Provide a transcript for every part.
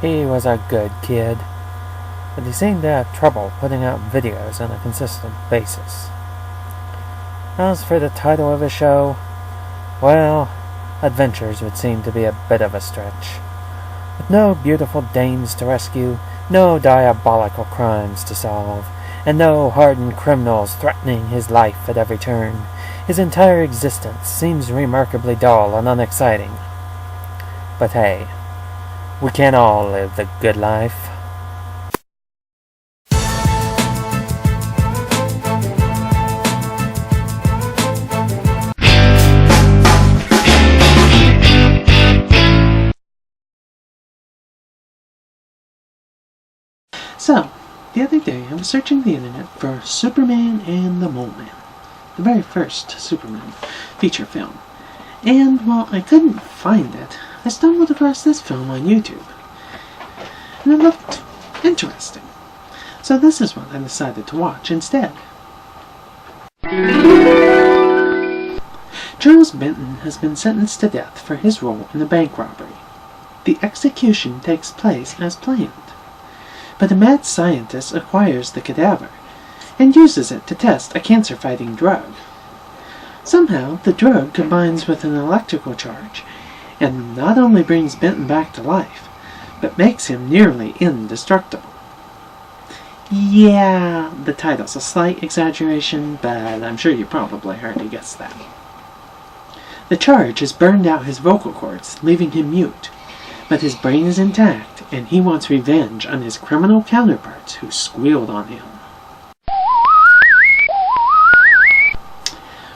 He was a good kid, but he seemed to have trouble putting out videos on a consistent basis. As for the title of his show, well, adventures would seem to be a bit of a stretch. With no beautiful dames to rescue, no diabolical crimes to solve, and no hardened criminals threatening his life at every turn, his entire existence seems remarkably dull and unexciting. But hey, we can't all live the good life. So, the other day I was searching the internet for Superman and the Mole Man, the very first Superman feature film. And while I couldn't find it, I stumbled across this film on YouTube. And it looked interesting. So this is what I decided to watch instead. Charles Benton has been sentenced to death for his role in a bank robbery. The execution takes place as planned. But a mad scientist acquires the cadaver and uses it to test a cancer-fighting drug. Somehow, the drug combines with an electrical charge and not only brings Benton back to life, but makes him nearly indestructible. Yeah, the title's a slight exaggeration, but I'm sure you probably already guessed that. The charge has burned out his vocal cords, leaving him mute, but his brain is intact, and he wants revenge on his criminal counterparts who squealed on him.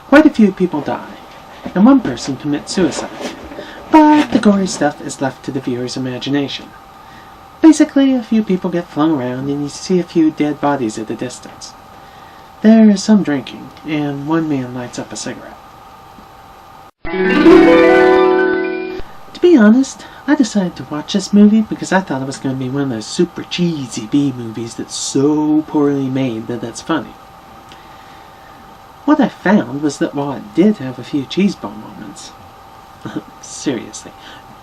Quite a few people die, and one person commits suicide, but the gory stuff is left to the viewer's imagination. Basically, a few people get flung around and you see a few dead bodies at a distance. There is some drinking, and one man lights up a cigarette. To be honest, I decided to watch this movie because I thought it was going to be one of those super cheesy B-movies that's so poorly made that it's funny. What I found was that while it did have a few cheeseball moments, seriously,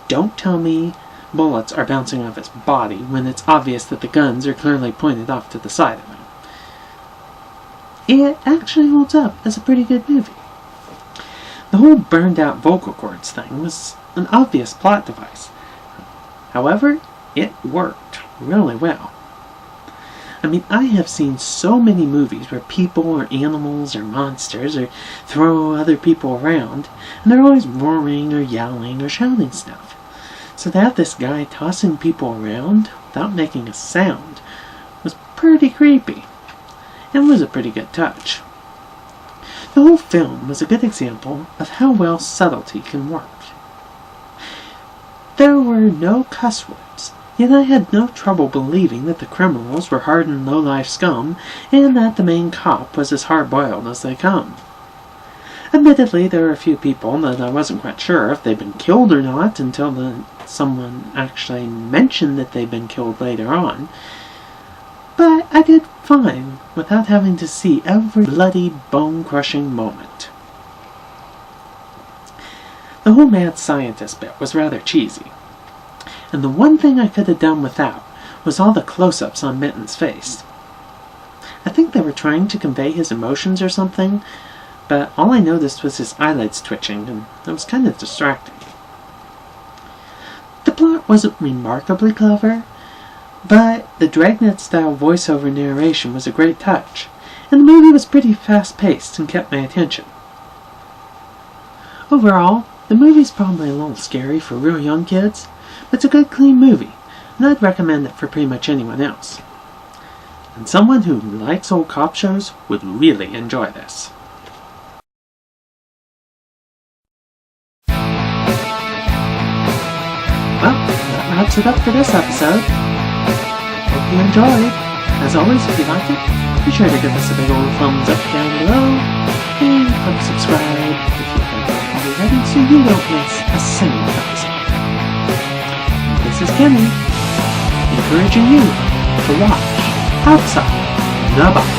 don't tell me bullets are bouncing off its body when it's obvious that the guns are clearly pointed off to the side of him. It actually holds up as a pretty good movie. The whole burned out vocal cords thing was an obvious plot device. However, it worked really well. I mean, I have seen so many movies where people or animals or monsters or throw other people around, and they're always roaring or yelling or shouting stuff. So to have this guy tossing people around without making a sound was pretty creepy, and was a pretty good touch. The whole film was a good example of how well subtlety can work. There were no cuss words, yet I had no trouble believing that the criminals were hardened low-life scum and that the main cop was as hard-boiled as they come. Admittedly, there were a few people that I wasn't quite sure if they'd been killed or not until someone actually mentioned that they'd been killed later on, but I did fine without having to see every bloody, bone-crushing moment. The whole mad scientist bit was rather cheesy, and the one thing I could have done without was all the close-ups on Benton's face. I think they were trying to convey his emotions or something, but all I noticed was his eyelids twitching, and it was kind of distracting. The plot wasn't remarkably clever, but the Dragnet-style voiceover narration was a great touch, and the movie was pretty fast-paced and kept my attention. Overall, the movie's probably a little scary for real young kids, but it's a good, clean movie, and I'd recommend it for pretty much anyone else. And someone who likes old cop shows would really enjoy this. Well, that wraps it up for this episode. Hope you enjoyed. As always, if you liked it, be sure to give us a big old thumbs up down below, and click subscribe if you haven't already so you don't miss a single episode. This is Kenny, encouraging you to watch outside the box.